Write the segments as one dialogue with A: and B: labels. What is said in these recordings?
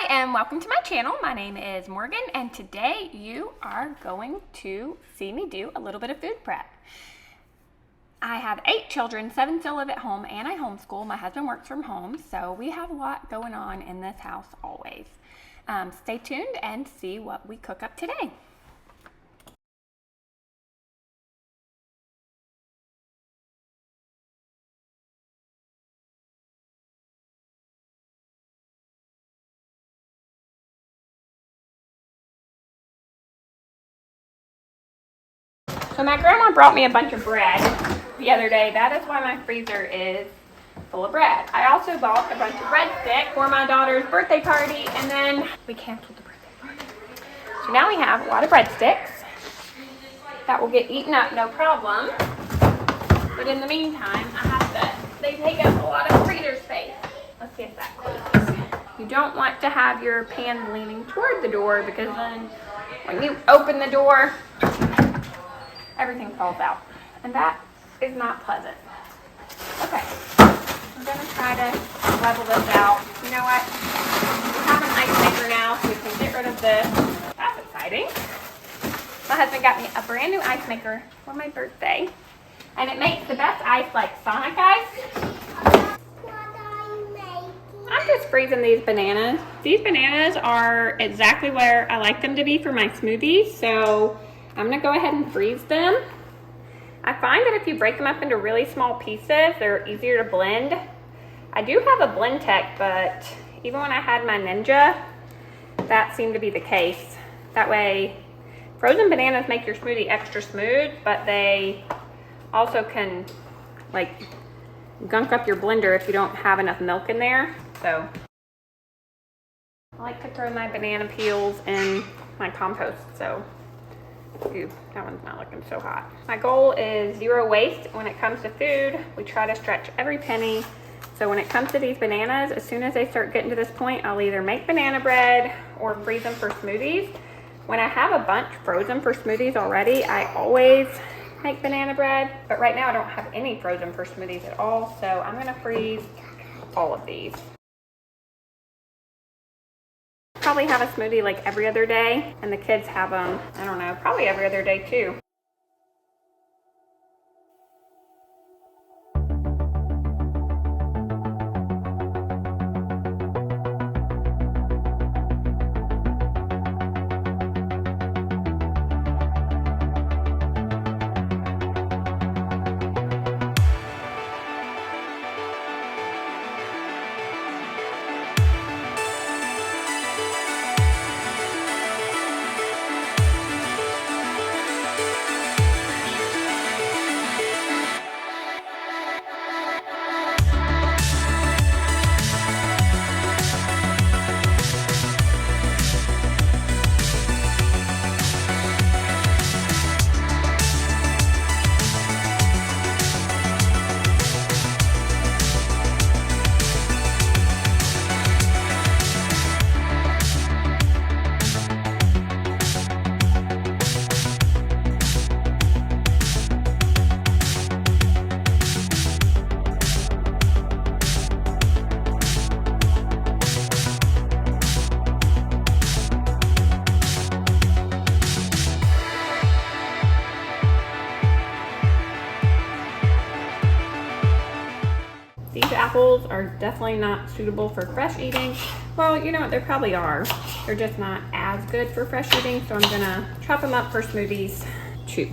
A: Hi and welcome to my channel. My name is Morgan and today you are going to see me do a little bit of food prep. I have 8 children, 7 still live at home, and I homeschool. My husband works from home, so we have a lot going on in this house always. Stay tuned and see what we cook up today. So my grandma brought me a bunch of bread the other day. That is why my freezer is full of bread. I also bought a bunch of breadsticks for my daughter's birthday party, and then we canceled the birthday party. So now we have a lot of breadsticks that will get eaten up no problem. But in the meantime, they take up a lot of freezer space. Let's see if that closes. You don't want to have your pan leaning toward the door because then when you open the door, everything falls out, and that is not pleasant. Okay, I'm gonna try to level this out. You know what? We have an ice maker now, so we can get rid of this. That's exciting. My husband got me a brand new ice maker for my birthday, and it makes the best ice, like Sonic ice.
B: What are you making?
A: I'm just freezing these bananas. These bananas are exactly where I like them to be for my smoothies, so I'm gonna go ahead and freeze them. I find that if you break them up into really small pieces, they're easier to blend. I do have a blend tech, but even when I had my Ninja, that seemed to be the case. That way, frozen bananas make your smoothie extra smooth, but they also can like gunk up your blender if you don't have enough milk in there. So I like to throw my banana peels in my compost, so ooh, that one's not looking so hot. My goal is 0 waste when it comes to food. We try to stretch every penny. So when it comes to these bananas, as soon as they start getting to this point, I'll either make banana bread or freeze them for smoothies. When I have a bunch frozen for smoothies already, I always make banana bread. But right now I don't have any frozen for smoothies at all. So I'm gonna freeze all of these. Probably have a smoothie like every other day, and the kids have them, I don't know, probably every other day too. These apples are definitely not suitable for fresh eating. Well, you know what, they probably are. They're just not as good for fresh eating, so I'm gonna chop them up for smoothies too.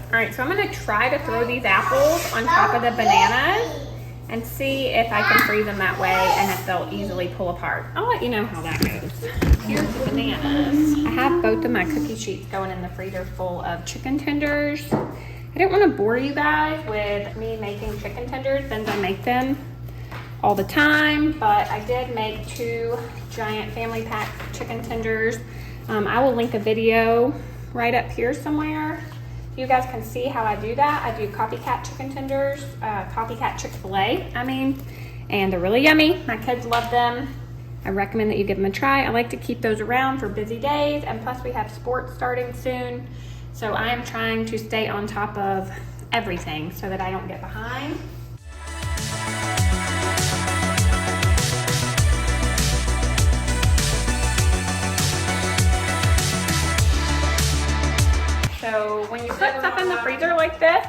A: All right, so I'm gonna try to throw these apples on top of the bananas and see if I can freeze them that way and if they'll easily pull apart. I'll let you know how that goes. Here's the bananas. I have both of my cookie sheets going in the freezer full of chicken tenders. I didn't want to bore you guys with me making chicken tenders since I make them all the time, but I did make 2 giant family pack chicken tenders. I will link a video right up here somewhere. You guys can see how I do that. I do copycat chicken tenders, copycat Chick-fil-A, and they're really yummy. My kids love them. I recommend that you give them a try. I like to keep those around for busy days, and plus we have sports starting soon. So I am trying to stay on top of everything so that I don't get behind. So when you put stuff in the freezer like this,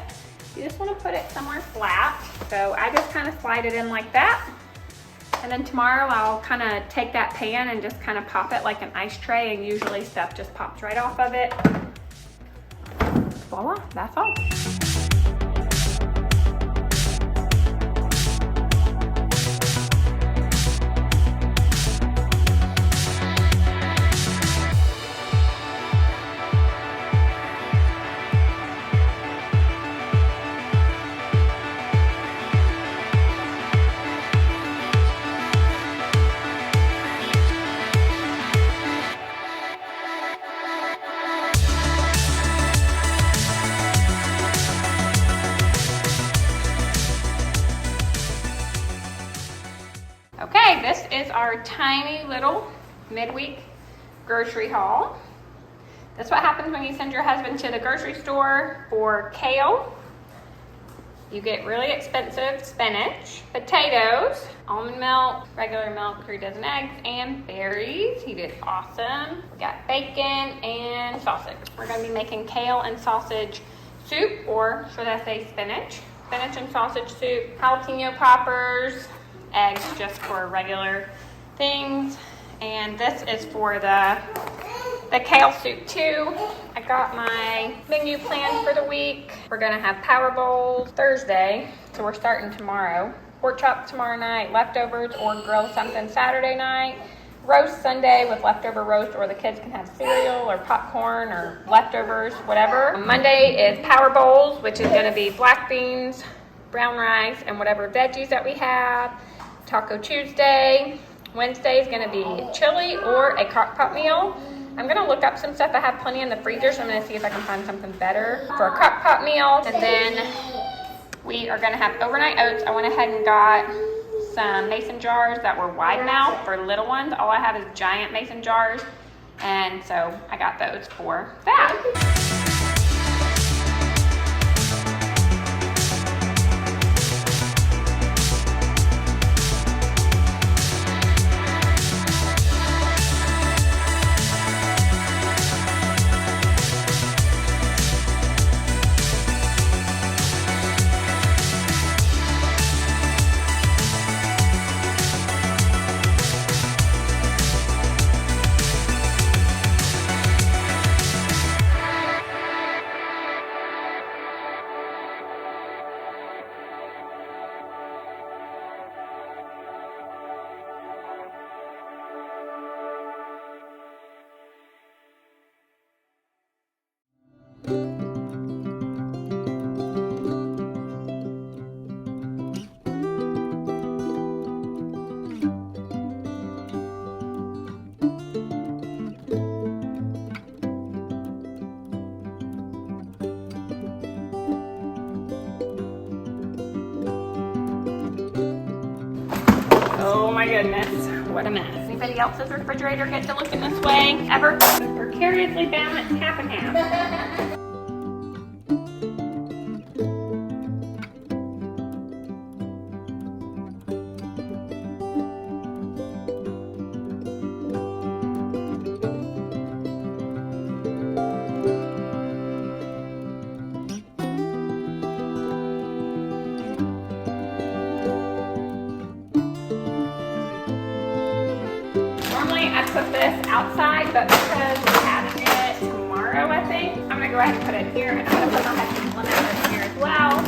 A: you just want to put it somewhere flat. So I just kind of slide it in like that. And then tomorrow I'll kind of take that pan and just kind of pop it like an ice tray, and usually stuff just pops right off of it. Voila, that's all. Okay, this is our tiny little midweek grocery haul. That's what happens when you send your husband to the grocery store for kale. You get really expensive spinach, potatoes, almond milk, regular milk, 3 dozen eggs, and berries. He did awesome. We got bacon and sausage. We're gonna be making kale and sausage soup, or should I say spinach? Spinach and sausage soup, jalapeno poppers, eggs just for regular things, and this is for the kale soup too. I got my menu planned for the week. We're gonna have power bowls Thursday, so we're starting tomorrow. Pork chops tomorrow night, leftovers or grill something Saturday night. Roast Sunday with leftover roast, or the kids can have cereal or popcorn or leftovers, whatever. Monday is power bowls, which is gonna be black beans, brown rice, and whatever veggies that we have. Taco Tuesday. Wednesday is gonna be chili or a crock pot meal. I'm gonna look up some stuff. I have plenty in the freezer, so I'm gonna see if I can find something better for a crock pot meal. And then we are gonna have overnight oats. I went ahead and got some mason jars that were wide mouth for little ones. All I have is giant mason jars, and so I got those for that. Oh my goodness, what a mess. Anybody else's refrigerator get to looking this way ever? Precariously balanced half and half. I put this outside, but because we're having it tomorrow, I think, I'm gonna go ahead and put it here, and I'm gonna put my husband's lemon here as well.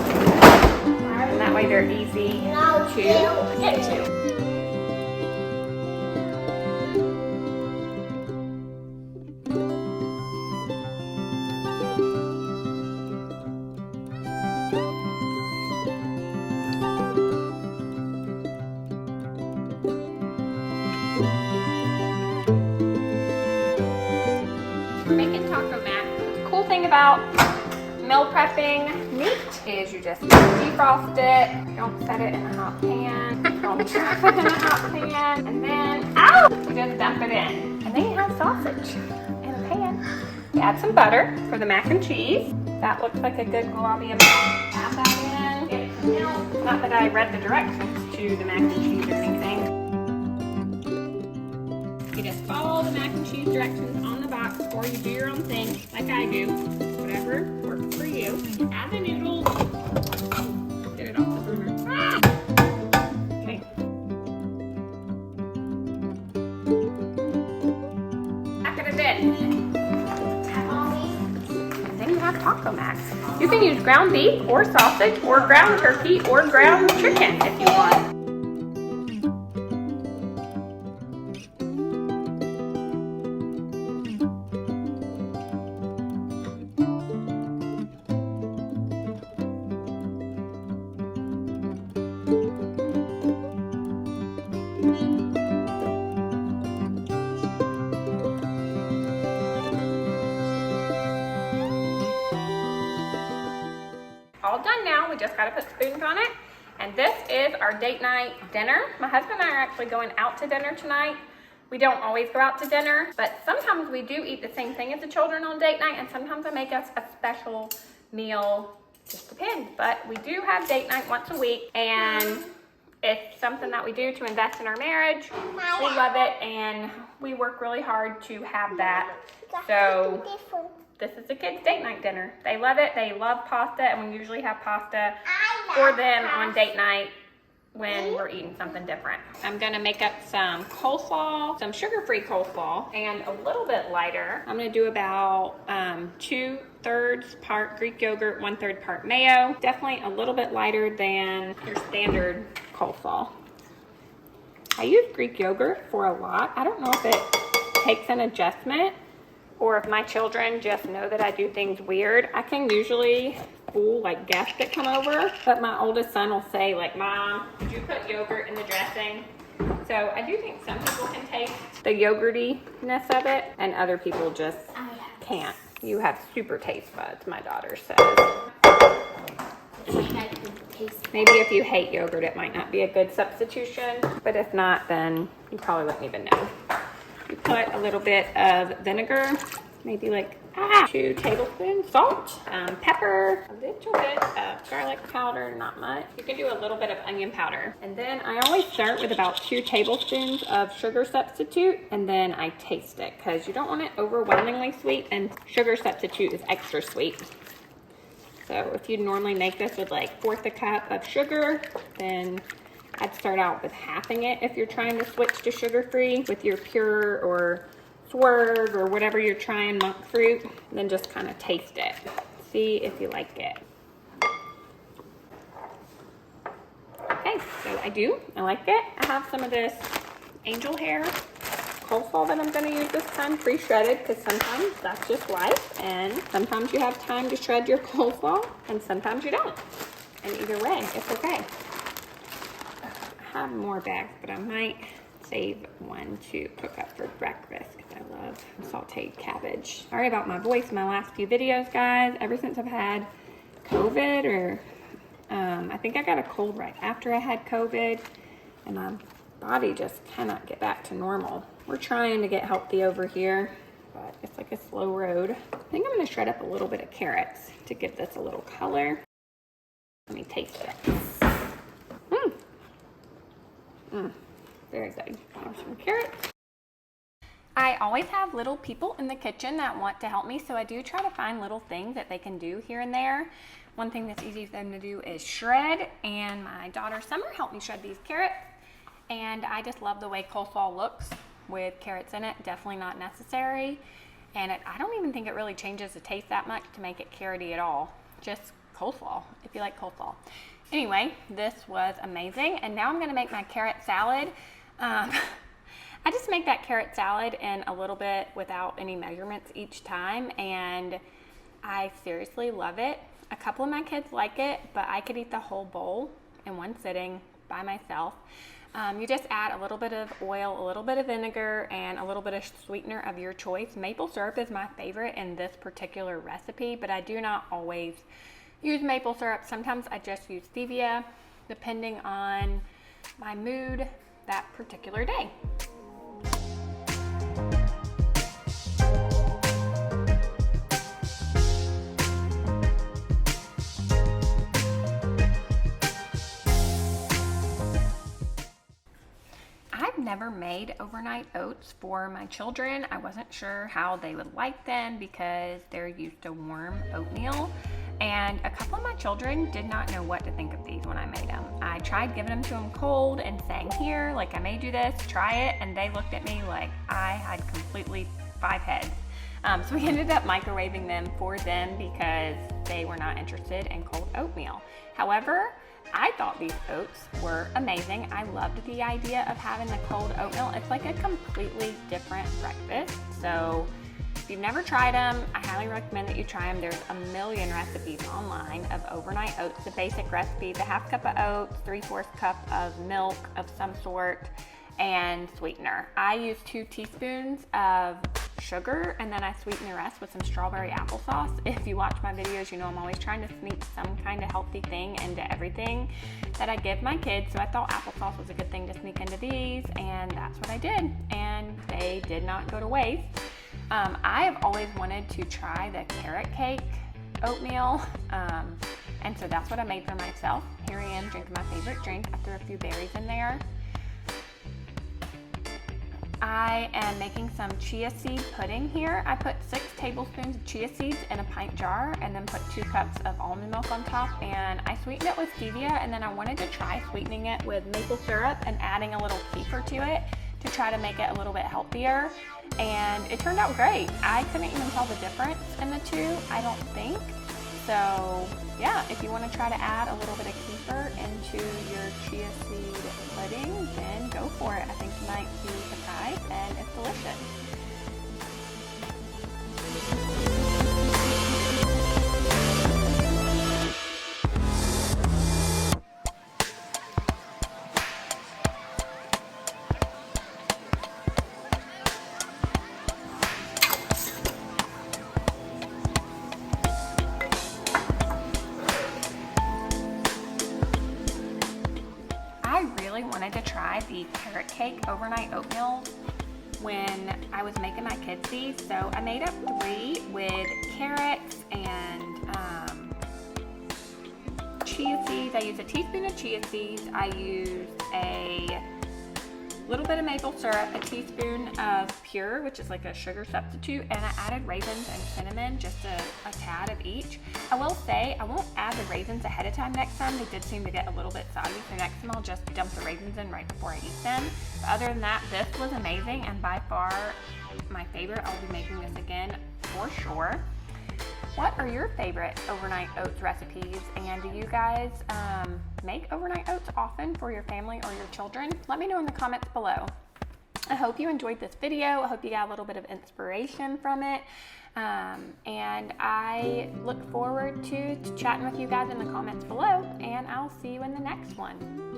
A: And that way they're easy to get to. We're making taco mat. The cool thing about meal prepping meat is you just defrost it, don't set it in a hot pan. Drop it in the hot pan, and then, ow! You just dump it in. And then you have sausage in a pan. You add some butter for the mac and cheese. That looks like a good globby amount. Add that in. Get some milk. Not that I read the directions to the mac and cheese or anything. You just follow the mac and cheese directions on the box, or you do your own thing, like I do. Whatever works for you. Add the noodles. Get it off the burner. Okay. Pack it in. And then you have taco max. You can use ground beef or sausage or ground turkey or ground chicken if you want. All done now. We just got to put spoons on it. And this is our date night dinner. My husband and I are actually going out to dinner tonight. We don't always go out to dinner, but sometimes we do eat the same thing as the children on date night, and sometimes I make us a special meal. Just depends. But we do have date night once a week, and it's something that we do to invest in our marriage. We love it, and we work really hard to have that. So this is the kids' date night dinner. They love it. They love pasta, and we usually have pasta for them on date night when we're eating something different. I'm gonna make up some coleslaw, some sugar-free coleslaw, and a little bit lighter. I'm gonna do about 2/3 part Greek yogurt, 1/3 part mayo. Definitely a little bit lighter than your standard coleslaw. I use Greek yogurt for a lot. I don't know if it takes an adjustment or if my children just know that I do things weird. I can usually fool like guests that come over, but my oldest son will say like, "Mom, did you put yogurt in the dressing?" So I do think some people can taste the yogurtiness of it, and other people just can't. You have super taste buds, my daughter says. Maybe if you hate yogurt, it might not be a good substitution, but if not, then you probably wouldn't even know. You put a little bit of vinegar, maybe like 2 tablespoons, salt, pepper, a little bit of garlic powder, not much. You can do a little bit of onion powder. And then I always start with about 2 tablespoons of sugar substitute, and then I taste it because you don't want it overwhelmingly sweet, and sugar substitute is extra sweet. So if you normally make this with like 1/4 cup of sugar, then I'd start out with halving it if you're trying to switch to sugar-free with your Pure or Swerve or whatever you're trying, monk fruit. And then just kind of taste it. See if you like it. Okay, so I like it. I have some of this angel hair coleslaw that I'm going to use this time, pre-shredded, because sometimes that's just life, and sometimes you have time to shred your coleslaw, and sometimes you don't. And either way, it's okay. I have more bags, but I might save one to cook up for breakfast because I love sauteed cabbage. Sorry about my voice in my last few videos, guys. Ever since I've had COVID, or I think I got a cold right after I had COVID, and my body just cannot get back to normal. We're trying to get healthy over here, but it's like a slow road. I think I'm going to shred up a little bit of carrots to give this a little color. Let me taste it. Very good. Some carrots. I always have little people in the kitchen that want to help me, so I do try to find little things that they can do here and there. One thing that's easy for them to do is shred, and my daughter Summer helped me shred these carrots, and I just love the way coleslaw looks with carrots in it. Definitely not necessary, and I don't even think it really changes the taste that much to make it carroty at all. Just coleslaw, if you like coleslaw. Anyway, this was amazing, and now I'm going to make my carrot salad. I just make that carrot salad in a little bit without any measurements each time, and I seriously love it. A couple of my kids like it, but I could eat the whole bowl in one sitting by myself. You just add a little bit of oil, a little bit of vinegar, and a little bit of sweetener of your choice. Maple syrup is my favorite in this particular recipe, but I do not always use maple syrup. Sometimes I just use stevia, depending on my mood that particular day. I've never made overnight oats for my children. I wasn't sure how they would like them because they're used to warm oatmeal. And a couple of my children did not know what to think of these when I made them. I tried giving them to them cold and saying, here, like, I made you this, try it. And they looked at me like I had completely 5 heads. So we ended up microwaving them for them because they were not interested in cold oatmeal. However, I thought these oats were amazing. I loved the idea of having the cold oatmeal. It's like a completely different breakfast. So if you've never tried them, I highly recommend that you try them. There's a million recipes online of overnight oats. The basic recipe, the 1/2 cup of oats, 3/4 cup of milk of some sort, and sweetener. I use 2 teaspoons of sugar, and then I sweeten the rest with some strawberry applesauce. If you watch my videos, you know I'm always trying to sneak some kind of healthy thing into everything that I give my kids. So I thought applesauce was a good thing to sneak into these, and that's what I did. And they did not go to waste. I have always wanted to try the carrot cake oatmeal, and so that's what I made for myself. Here I am drinking my favorite drink. I threw a few berries in there. I am making some chia seed pudding here. I put 6 tablespoons of chia seeds in a pint jar and then put 2 cups of almond milk on top, and I sweetened it with stevia, and then I wanted to try sweetening it with maple syrup and adding a little kefir to it to try to make it a little bit healthier, and it turned out great. I couldn't even tell the difference in the two, I don't think. So yeah, if you want to try to add a little bit of kefir into your chia seed pudding, then go for it. I think you might be surprised, and it's delicious. Wanted to try the carrot cake overnight oatmeal when I was making my kids these. So I made up 3 with carrots and chia seeds. I used a teaspoon of chia seeds. I used a little bit of maple syrup, a teaspoon of pure, which is like a sugar substitute, and I added raisins and cinnamon, just a tad of each. I will say I won't add the raisins ahead of time next time. They did seem to get a little bit soggy, so next time I'll just dump the raisins in right before I eat them. But other than that, this was amazing and by far my favorite. I'll be making this again for sure. What are your favorite overnight oats recipes, and do you guys make overnight oats often for your family or your children? Let me know in the comments below. I hope you enjoyed this video. I hope you got a little bit of inspiration from it, and I look forward to chatting with you guys in the comments below, and I'll see you in the next one.